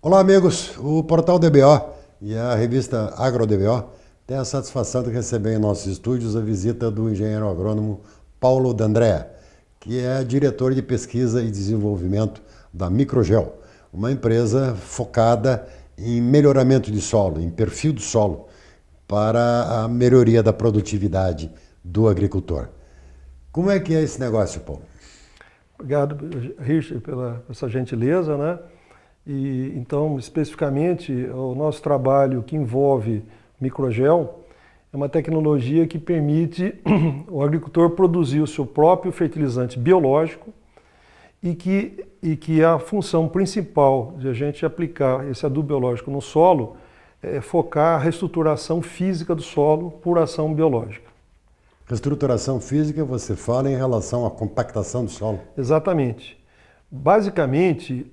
Olá, amigos. O portal DBO e a revista AgroDBO têm a satisfação de receber em nossos estúdios a visita do engenheiro agrônomo Paulo D'Andrea, que é diretor de pesquisa e desenvolvimento da Microgel, uma empresa focada em melhoramento de solo, em perfil do solo, para a melhoria da produtividade do agricultor. Como é que é esse negócio, Paulo? Obrigado, Richard, pela essa gentileza, né? E então, especificamente, o nosso trabalho que envolve microgel é uma tecnologia que permite o agricultor produzir o seu próprio fertilizante biológico e que a função principal de a gente aplicar esse adubo biológico no solo é focar a reestruturação física do solo por ação biológica. Reestruturação física, você fala em relação à compactação do solo. Exatamente. Basicamente,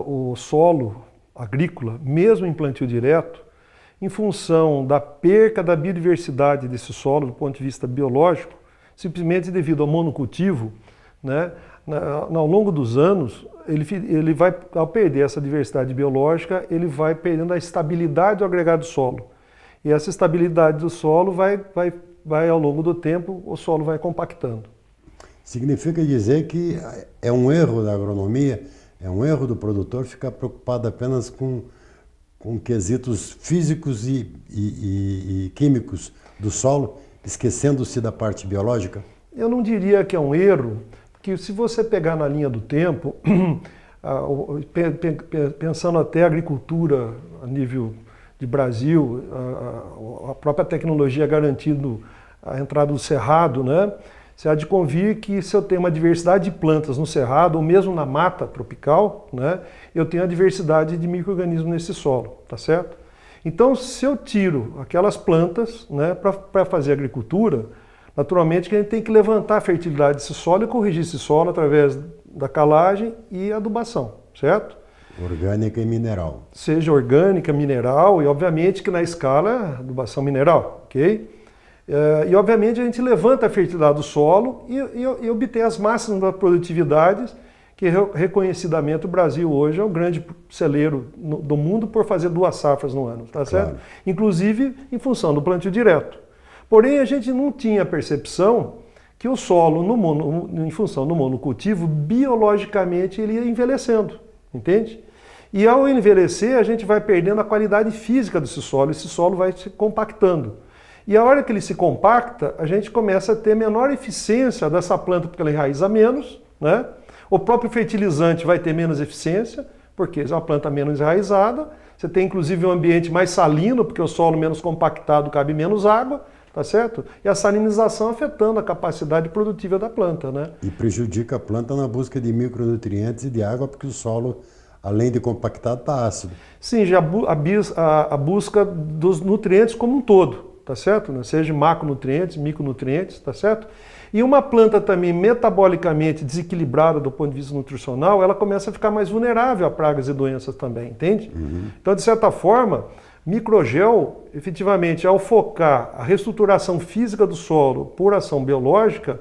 o solo agrícola, mesmo em plantio direto, em função da perca da biodiversidade desse solo do ponto de vista biológico, simplesmente devido ao monocultivo, né, ao longo dos anos, ele vai, ao perder essa diversidade biológica, ele vai perdendo a estabilidade do agregado do solo. E essa estabilidade do solo vai ao longo do tempo, o solo vai compactando. Significa dizer que é um erro da agronomia, é um erro do produtor ficar preocupado apenas com quesitos físicos e químicos do solo, esquecendo-se da parte biológica? Eu não diria que é um erro, porque se você pegar na linha do tempo, pensando até a agricultura a nível de Brasil, a própria tecnologia garantindo a entrada do cerrado, né? Você há de convir que se eu tenho uma diversidade de plantas no cerrado, ou mesmo na mata tropical, né, eu tenho a diversidade de micro-organismos nesse solo, tá certo? Então, se eu tiro aquelas plantas, né, para fazer agricultura, naturalmente que a gente tem que levantar a fertilidade desse solo e corrigir esse solo através da calagem e adubação, certo? Orgânica e mineral. Seja orgânica, mineral e, obviamente, que na escala, adubação mineral, ok? E obviamente a gente levanta a fertilidade do solo e obtém as máximas produtividades, que reconhecidamente o Brasil hoje é o grande celeiro do mundo por fazer 2 safras no ano, tá certo? Claro. Inclusive em função do plantio direto. Porém a gente não tinha percepção que o solo, em função do monocultivo, biologicamente ele ia envelhecendo, entende? E ao envelhecer a gente vai perdendo a qualidade física desse solo, esse solo vai se compactando. E a hora que ele se compacta, a gente começa a ter menor eficiência dessa planta porque ela enraiza menos, né? O próprio fertilizante vai ter menos eficiência, porque é uma planta menos enraizada. Você tem inclusive um ambiente mais salino, porque o solo menos compactado cabe menos água, tá certo? E a salinização afetando a capacidade produtiva da planta, né? E prejudica a planta na busca de micronutrientes e de água, porque o solo, além de compactado, está ácido. Sim, já a busca dos nutrientes como um todo. Tá certo? Seja macronutrientes, micronutrientes, tá certo? E uma planta também metabolicamente desequilibrada do ponto de vista nutricional, ela começa a ficar mais vulnerável a pragas e doenças também, entende? Uhum. Então, de certa forma, microgel, efetivamente, ao focar a reestruturação física do solo por ação biológica,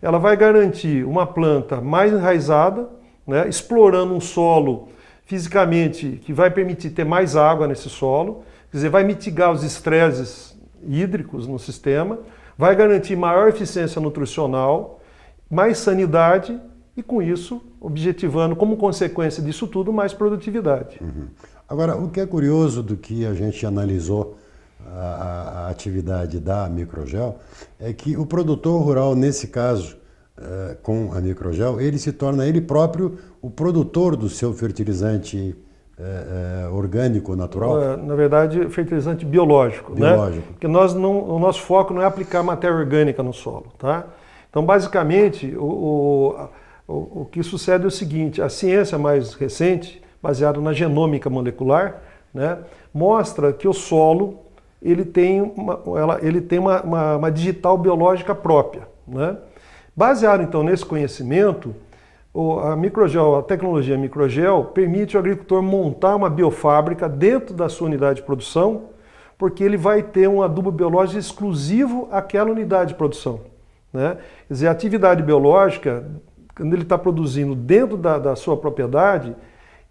ela vai garantir uma planta mais enraizada, né, explorando um solo fisicamente que vai permitir ter mais água nesse solo, quer dizer, vai mitigar os estresses hídricos no sistema, vai garantir maior eficiência nutricional, mais sanidade e, com isso, objetivando, como consequência disso tudo, mais produtividade. Uhum. Agora, o que é curioso do que a gente analisou a atividade da Microgel é que o produtor rural, nesse caso, com a Microgel, ele se torna ele próprio o produtor do seu fertilizante orgânico, natural? Na verdade, fertilizante biológico, né? Porque o nosso foco não é aplicar matéria orgânica no solo, tá? Então, basicamente, o que sucede é o seguinte: a ciência mais recente, baseada na genômica molecular, né, mostra que o solo ele tem uma digital biológica própria, né? Baseado, então, nesse conhecimento, a tecnologia microgel permite ao agricultor montar uma biofábrica dentro da sua unidade de produção, porque ele vai ter um adubo biológico exclusivo àquela unidade de produção, né? Quer dizer, a atividade biológica, quando ele está produzindo dentro da sua propriedade,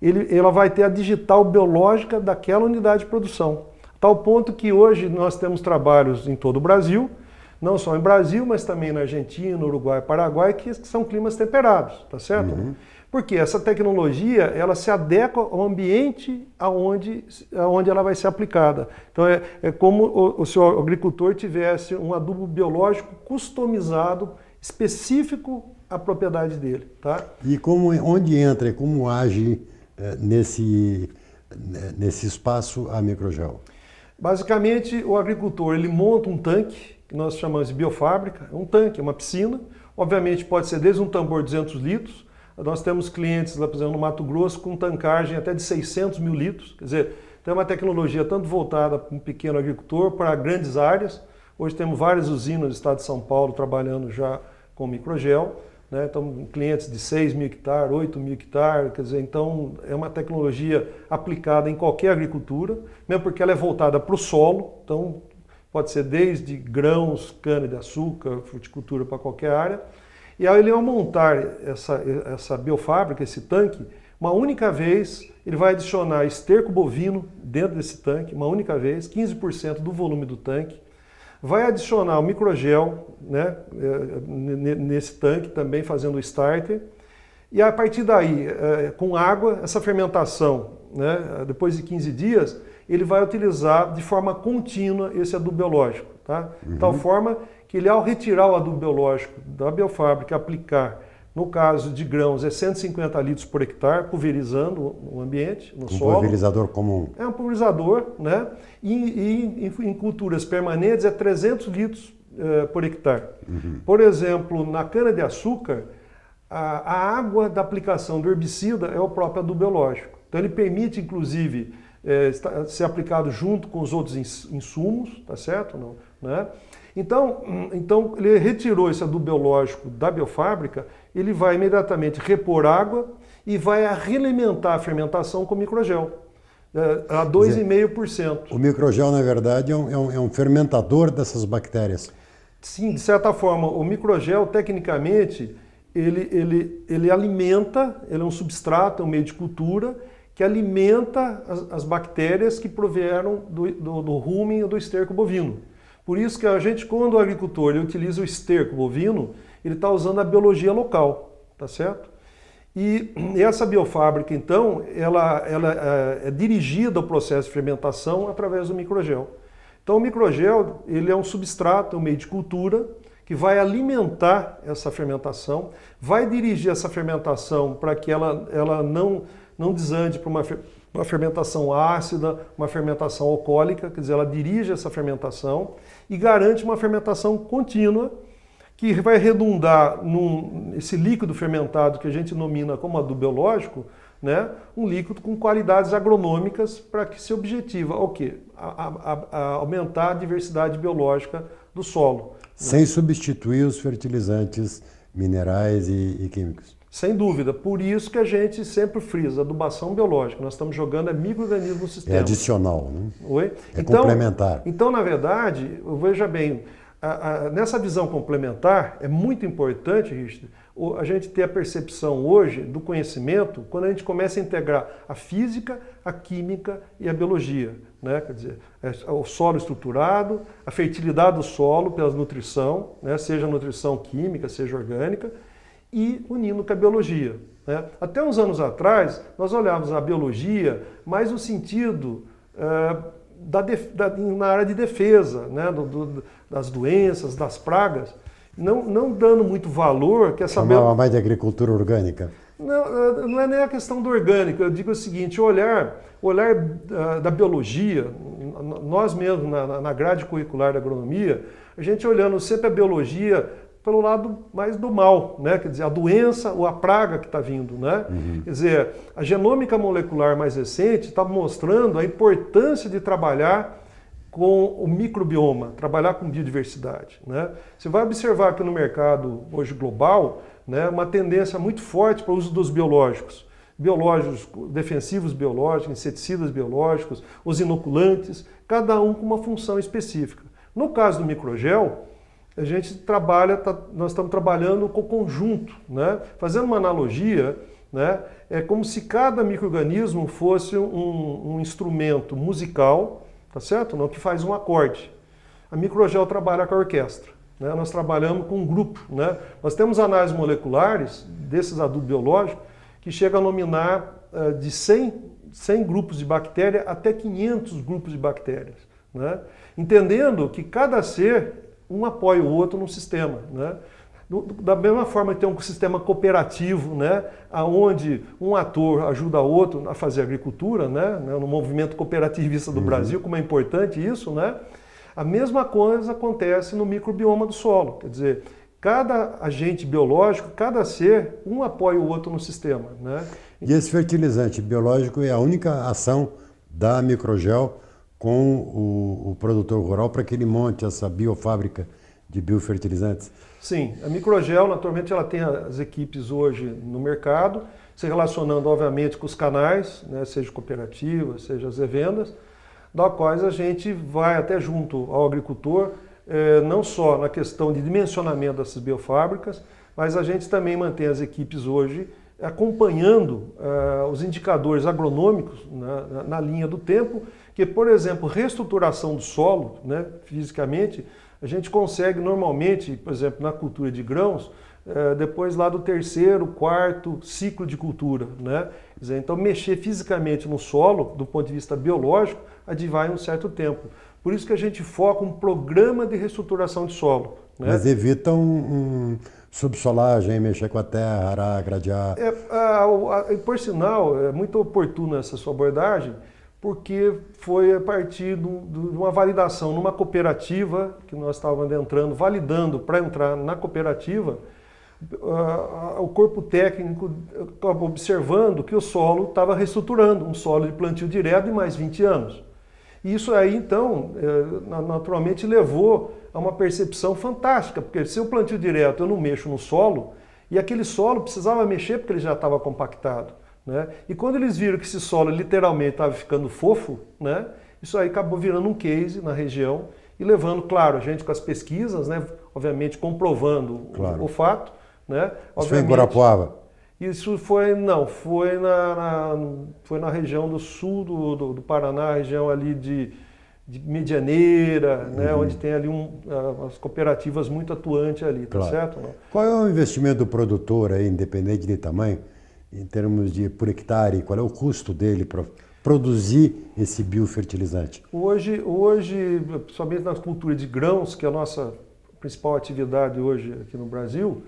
ela vai ter a digital biológica daquela unidade de produção. Tal ponto que hoje nós temos trabalhos em todo o Brasil, não só em Brasil, mas também na Argentina, Uruguai, Paraguai, que são climas temperados, tá certo? Uhum. Porque essa tecnologia, ela se adequa ao ambiente aonde ela vai ser aplicada. Então é como se o agricultor tivesse um adubo biológico customizado, específico à propriedade dele, tá? E onde entra e como age nesse espaço a Microgel? Basicamente, o agricultor ele monta um tanque, que nós chamamos de biofábrica, é um tanque, é uma piscina. Obviamente pode ser desde um tambor de 200 litros, nós temos clientes lá, por exemplo, no Mato Grosso com tancagem até de 600 mil litros, quer dizer, tem uma tecnologia tanto voltada para um pequeno agricultor, para grandes áreas. Hoje temos várias usinas do estado de São Paulo trabalhando já com microgel, né? Então, clientes de 6 mil hectares, 8 mil hectares, quer dizer, então é uma tecnologia aplicada em qualquer agricultura, mesmo porque ela é voltada para o solo, então pode ser desde grãos, cana-de-açúcar, fruticultura para qualquer área. E aí ele, ao montar essa biofábrica, esse tanque, uma única vez ele vai adicionar esterco bovino dentro desse tanque, uma única vez, 15% do volume do tanque. Vai adicionar o microgel, né, nesse tanque também, fazendo o starter. E a partir daí, com água, essa fermentação, né, depois de 15 dias, ele vai utilizar de forma contínua esse adubo biológico. Tá? De tal forma que ele, ao retirar o adubo biológico da biofábrica e aplicar, no caso de grãos, é 150 litros por hectare, pulverizando o ambiente, no solo. Um pulverizador comum. É um pulverizador, né? E em culturas permanentes é 300 litros por hectare. Por exemplo, na cana-de-açúcar, a água da aplicação do herbicida é o próprio adubo biológico. Então ele permite, inclusive, ser aplicado junto com os outros insumos, tá certo? Não, né? Então ele retirou esse adubo biológico da biofábrica, ele vai imediatamente repor água e vai realimentar a fermentação com microgel, a 2,5%. O microgel, na verdade, é um fermentador dessas bactérias. Sim, de certa forma, o microgel, tecnicamente, ele alimenta, ele é um substrato, é um meio de cultura, que alimenta as bactérias que provieram do rumen ou do esterco bovino. Por isso que a gente, quando o agricultor ele utiliza o esterco bovino, ele está usando a biologia local, tá certo? E essa biofábrica, então, ela é dirigida ao processo de fermentação através do microgel. Então o microgel, ele é um substrato, é um meio de cultura, que vai alimentar essa fermentação, vai dirigir essa fermentação para que ela não desande para uma fermentação ácida, uma fermentação alcoólica, quer dizer, ela dirige essa fermentação e garante uma fermentação contínua que vai redundar nesse líquido fermentado que a gente denomina como adubo biológico, né? Um líquido com qualidades agronômicas para que se objetiva o quê? Aumentar a diversidade biológica do solo. Sem substituir os fertilizantes minerais e químicos. Sem dúvida. Por isso que a gente sempre frisa adubação biológica. Nós estamos jogando micro-organismos no sistema. É adicional, né? Oi? Então, complementar. Então, na verdade, veja bem, nessa visão complementar, é muito importante, Richard, a gente ter a percepção hoje do conhecimento quando a gente começa a integrar a física, a química e a biologia. Né? Quer dizer, o solo estruturado, a fertilidade do solo pela nutrição, né? Seja nutrição química, seja orgânica, e unindo com a biologia. Né? Até uns anos atrás, nós olhávamos a biologia mais no sentido na área de defesa, né? Das doenças, das pragas, não dando muito valor que essa... Chamava mais de agricultura orgânica. Não é nem a questão do orgânico, eu digo o seguinte, o olhar da biologia, nós mesmos na grade curricular da agronomia, a gente olhando sempre a biologia pelo lado mais do mal, né? Quer dizer, a doença ou a praga que está vindo, né? Quer dizer, a genômica molecular mais recente está mostrando a importância de trabalhar com o microbioma, trabalhar com biodiversidade, né? Você vai observar que no mercado hoje global, né, uma tendência muito forte para o uso dos biológicos, defensivos biológicos, inseticidas biológicos, os inoculantes, cada um com uma função específica. No caso do microgel, a gente nós estamos trabalhando com o conjunto, né? Fazendo uma analogia, né? É como se cada micro-organismo fosse um instrumento musical, tá certo? Não, que faz um acorde. A Microgel trabalha com a orquestra, né? Nós trabalhamos com um grupo, né? Nós temos análises moleculares desses adubos biológicos que chegam a nominar de 100 grupos de bactéria até 500 grupos de bactérias, né? Entendendo que cada ser, um apoia o outro no sistema, né? Da mesma forma que tem um sistema cooperativo, né, onde um ator ajuda o outro a fazer agricultura, né, no movimento cooperativista do Brasil, como é importante isso, né, a mesma coisa acontece no microbioma do solo. Quer dizer, cada agente biológico, cada ser, um apoia o outro no sistema, né? E esse fertilizante biológico é a única ação da Microgel com o produtor rural para que ele monte essa biofábrica de biofertilizantes? Sim, a Microgel, naturalmente, ela tem as equipes hoje no mercado, se relacionando, obviamente, com os canais, né, seja cooperativa, seja as revendas, da quais a gente vai até junto ao agricultor, não só na questão de dimensionamento dessas biofábricas, mas a gente também mantém as equipes hoje acompanhando os indicadores agronômicos na linha do tempo, que, por exemplo, reestruturação do solo, né, fisicamente, a gente consegue normalmente, por exemplo, na cultura de grãos, depois lá do terceiro, quarto ciclo de cultura, né? Quer dizer, então mexer fisicamente no solo, do ponto de vista biológico, advai um certo tempo. Por isso que a gente foca um programa de reestruturação de solo, né? Mas evita subsolagem, mexer com a terra, arar, gradear. Por sinal, é muito oportuna essa sua abordagem, porque foi a partir de uma validação numa cooperativa, que nós estávamos entrando, validando para entrar na cooperativa, o corpo técnico estava observando que o solo estava reestruturando, um solo de plantio direto de mais 20 anos. E isso aí, então, naturalmente levou a uma percepção fantástica, porque se eu plantio direto eu não mexo no solo, e aquele solo precisava mexer porque ele já estava compactado, né? E quando eles viram que esse solo literalmente estava ficando fofo, né, isso aí acabou virando um case na região e levando, claro, a gente com as pesquisas, né, obviamente comprovando claro. o fato. Né? Isso foi em Guarapuava? Isso foi na região do sul do Paraná, região ali de Medianeira, né, onde tem ali as cooperativas muito atuantes ali, tá claro. certo? Qual é o investimento do produtor aí, independente de tamanho, em termos de por hectare, qual é o custo dele para produzir esse biofertilizante? Hoje, principalmente na cultura de grãos, que é a nossa principal atividade hoje aqui no Brasil,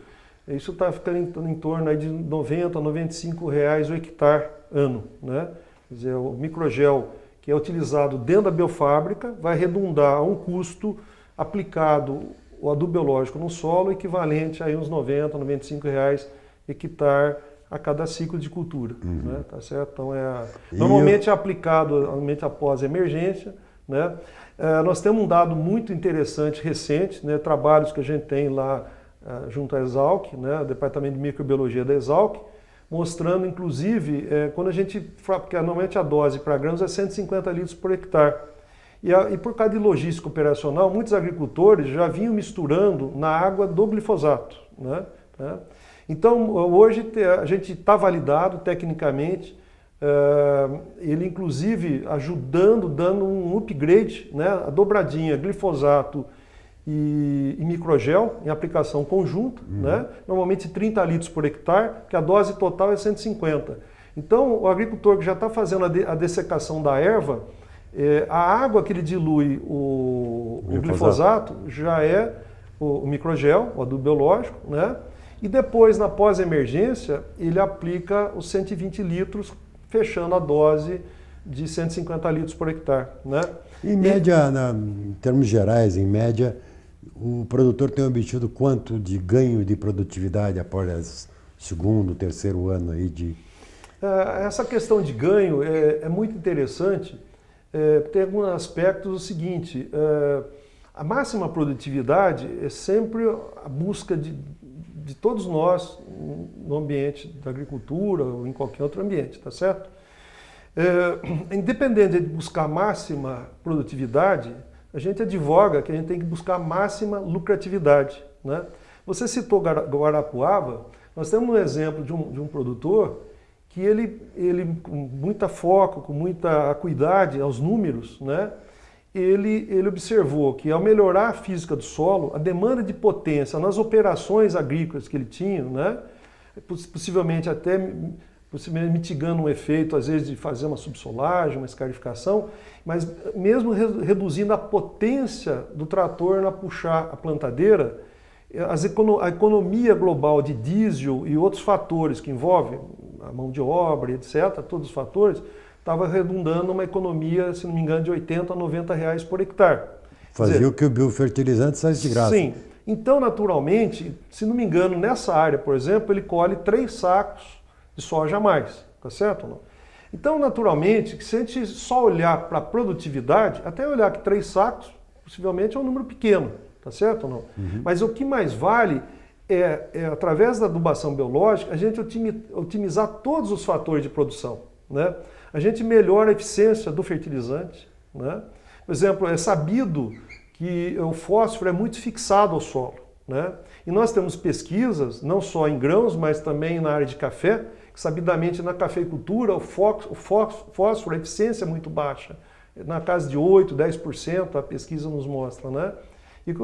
isso está ficando em torno aí de R$ 90 a R$ 95 o hectare ano, né? Quer dizer, o Microgel, que é utilizado dentro da biofábrica, vai redundar a um custo aplicado o adubo biológico no solo, equivalente a uns R$ 90 a R$ 95 hectare a cada ciclo de cultura, né? Tá certo? Então normalmente é aplicado normalmente após a emergência, né? Nós temos um dado muito interessante recente, né? Trabalhos que a gente tem lá junto à Exalc, né, o Departamento de Microbiologia da Exalc, mostrando, inclusive, quando a gente, porque normalmente a dose para grãos é 150 litros por hectare, e por causa de logística operacional, muitos agricultores já vinham misturando na água do glifosato, né? Então, hoje a gente está validado tecnicamente, ele inclusive ajudando, dando um upgrade, né, a dobradinha glifosato e Microgel em aplicação conjunta, né? Normalmente 30 litros por hectare, que a dose total é 150. Então, o agricultor que já está fazendo a dessecação da erva, a água que ele dilui o glifosato já é o Microgel, o adubo biológico, né? E depois, na pós-emergência, ele aplica os 120 litros, fechando a dose de 150 litros por hectare, né? Em média, em termos gerais, em média, o produtor tem obtido quanto de ganho de produtividade após o segundo, terceiro ano aí de... Essa questão de ganho é muito interessante. Tem alguns aspectos o seguinte, a máxima produtividade é sempre a busca de todos nós no ambiente da agricultura ou em qualquer outro ambiente, tá certo? Independente de buscar máxima produtividade, a gente advoga que a gente tem que buscar máxima lucratividade, né? Você citou Guarapuava, nós temos um exemplo de um produtor que ele com muita foco, com muita acuidade aos números, né, ele observou que ao melhorar a física do solo, a demanda de potência nas operações agrícolas que ele tinha, né, possivelmente mitigando um efeito, às vezes, de fazer uma subsolagem, uma escarificação, mas mesmo reduzindo a potência do trator na puxar a plantadeira, a economia global de diesel e outros fatores que envolvem a mão de obra, etc., todos os fatores, estava redundando uma economia, se não me engano, de 80 a 90 reais por hectare. Fazia o que o biofertilizante saísse de graça. Sim. Então, naturalmente, se não me engano, nessa área, por exemplo, ele colhe 3 sacos de soja a mais, tá certo ou não? Então, naturalmente, se a gente só olhar para a produtividade, até olhar que 3 sacos, possivelmente é um número pequeno, tá certo ou não? Uhum. Mas o que mais vale é, através da adubação biológica, a gente otimizar todos os fatores de produção, né? A gente melhora a eficiência do fertilizante, né? Por exemplo, é sabido que o fósforo é muito fixado ao solo, né? E nós temos pesquisas, não só em grãos, mas também na área de café, que sabidamente na cafeicultura o fósforo, a eficiência é muito baixa, na casa de 8%, 10%, a pesquisa nos mostra, né? E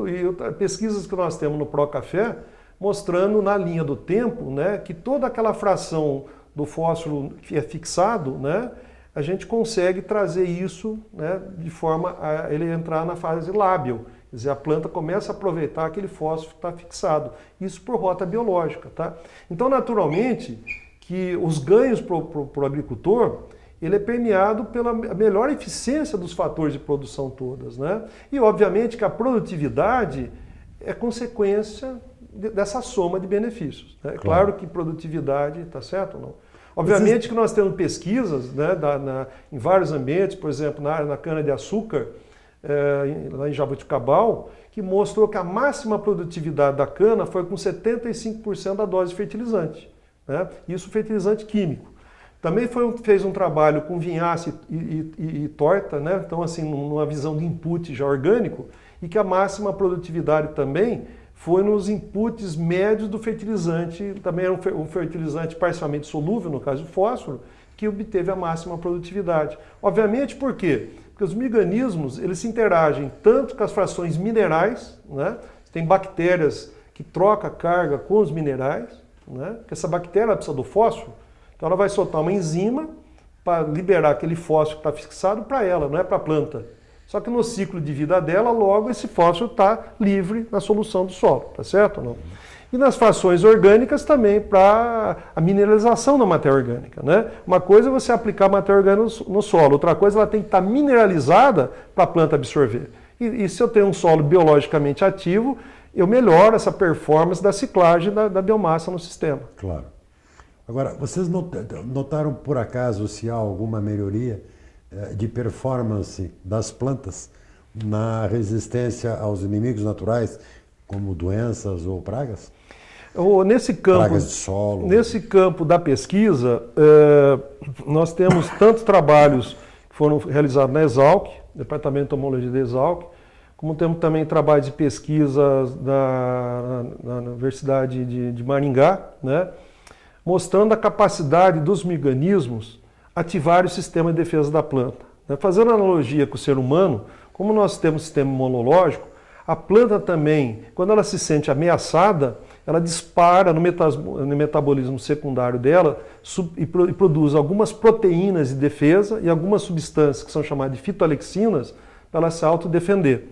pesquisas que nós temos no Procafé mostrando na linha do tempo, né, que toda aquela fração do fósforo que é fixado, né, a gente consegue trazer isso, né, de forma a ele entrar na fase lábil. Quer dizer, a planta começa a aproveitar aquele fósforo que está fixado. Isso por rota biológica, tá? Então, naturalmente, que os ganhos para o agricultor, ele é permeado pela melhor eficiência dos fatores de produção todas, né? E, obviamente, que a produtividade é consequência dessa soma de benefícios, né? Claro que produtividade, tá certo ou não? Obviamente que nós temos pesquisas, né, em vários ambientes, por exemplo, na cana-de-açúcar, lá em Jaboticabal, que mostrou que a máxima produtividade da cana foi com 75% da dose de fertilizante, né? Isso fertilizante químico. Também fez um trabalho com vinhaça e torta, né? Então, assim, numa visão de input já orgânico, e que a máxima produtividade também foi nos inputs médios do fertilizante, também era um fertilizante parcialmente solúvel, no caso o fósforo, que obteve a máxima produtividade. Obviamente, por quê? Porque os micro-organismos, eles se interagem tanto com as frações minerais, né? Tem bactérias que trocam carga com os minerais, né? Porque essa bactéria precisa do fósforo, então ela vai soltar uma enzima para liberar aquele fósforo que está fixado para ela, não é para a planta. Só que no ciclo de vida dela, logo esse fósforo está livre na solução do solo, tá certo ou não? E nas frações orgânicas também para a mineralização da matéria orgânica, né? Uma coisa é você aplicar matéria orgânica no solo, outra coisa ela tem que estar mineralizada para a planta absorver. E se eu tenho um solo biologicamente ativo, eu melhoro essa performance da ciclagem da biomassa no sistema. Claro. Agora, vocês notaram por acaso se há alguma melhoria de performance das plantas na resistência aos inimigos naturais, como doenças ou pragas? Nesse campo, pragas de solo. Nesse campo da pesquisa, nós temos tantos trabalhos que foram realizados na Exalc, Departamento de Entomologia da Exalc, como temos também trabalhos de pesquisa na Universidade de Maringá, né, mostrando a capacidade dos micro-organismos ativar o sistema de defesa da planta. Fazendo analogia com o ser humano, como nós temos sistema imunológico, a planta também, quando ela se sente ameaçada, ela dispara no metabolismo secundário dela e produz algumas proteínas de defesa e algumas substâncias que são chamadas de fitoalexinas para ela se autodefender.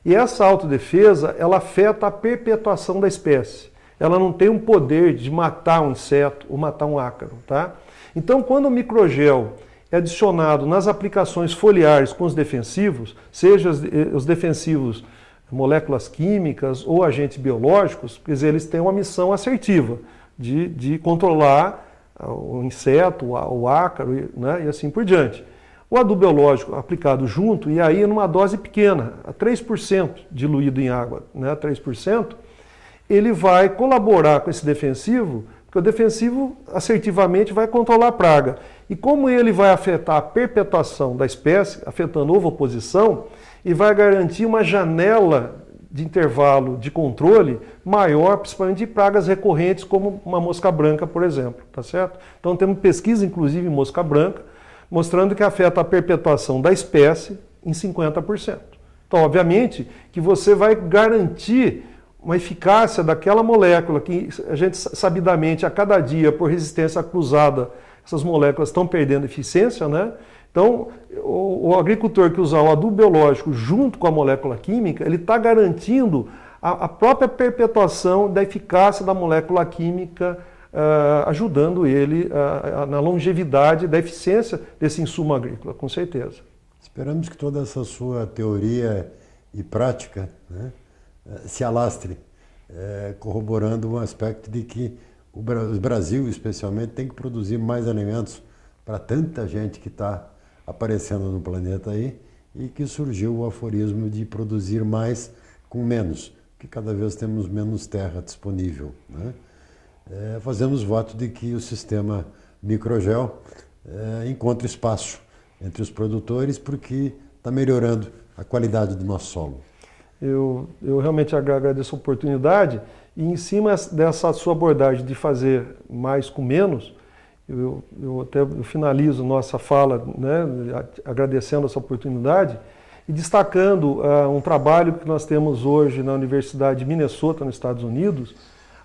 E essa autodefesa, ela afeta a perpetuação da espécie. Ela não tem um poder de matar um inseto ou matar um ácaro, tá? Então, quando o microgel é adicionado nas aplicações foliares com os defensivos, seja os defensivos moléculas químicas ou agentes biológicos, quer dizer, eles têm uma missão assertiva de controlar o inseto, o ácaro, né, e assim por diante. O adubo biológico aplicado junto, e aí numa dose pequena, a 3% diluído em água, né, 3%, ele vai colaborar com esse defensivo, porque o defensivo assertivamente vai controlar a praga. E como ele vai afetar a perpetuação da espécie, afetando a ovoposição, e vai garantir uma janela de intervalo de controle maior, principalmente de pragas recorrentes, como uma mosca branca, por exemplo, tá certo? Então temos pesquisa, inclusive, em mosca branca, mostrando que afeta a perpetuação da espécie em 50%. Então, obviamente, que você vai garantir uma eficácia daquela molécula que a gente sabidamente, a cada dia, por resistência cruzada, essas moléculas estão perdendo eficiência, né? Então, o agricultor que usar o adubo biológico junto com a molécula química, ele está garantindo a própria perpetuação da eficácia da molécula química, ajudando ele na longevidade da eficiência desse insumo agrícola, com certeza. Esperamos que toda essa sua teoria e prática, né, se alastre, corroborando um aspecto de que o Brasil, especialmente, tem que produzir mais alimentos para tanta gente que está aparecendo no planeta aí, e que surgiu o aforismo de produzir mais com menos, que cada vez temos menos terra disponível, né? Fazemos voto de que o sistema microgel encontre espaço entre os produtores, porque está melhorando a qualidade do nosso solo. Eu realmente agradeço a oportunidade, e em cima dessa sua abordagem de fazer mais com menos, eu finalizo nossa fala, né, agradecendo essa oportunidade e destacando um trabalho que nós temos hoje na Universidade de Minnesota, nos Estados Unidos,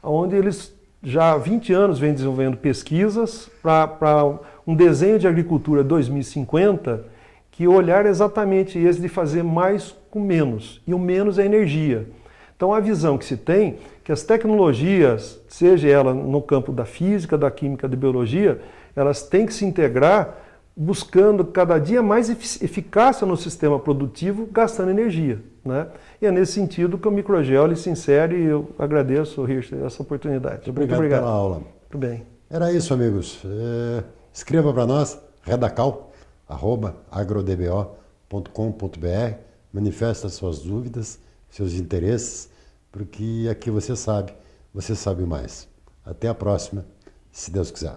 onde eles já há 20 anos vêm desenvolvendo pesquisas para um desenho de agricultura 2050, que o olhar é exatamente esse de fazer mais com menos, e o menos é energia. Então a visão que se tem que as tecnologias, seja ela no campo da física, da química, da biologia, elas têm que se integrar buscando cada dia mais eficácia no sistema produtivo, gastando energia, né? E é nesse sentido que o microgel ele se insere, e eu agradeço, Richard, essa oportunidade. Muito obrigado pela aula. Muito bem. Era isso, amigos. Escreva para nós, redacal@agrodbo.com.br, manifesta suas dúvidas, seus interesses, porque aqui você sabe mais. Até a próxima, se Deus quiser.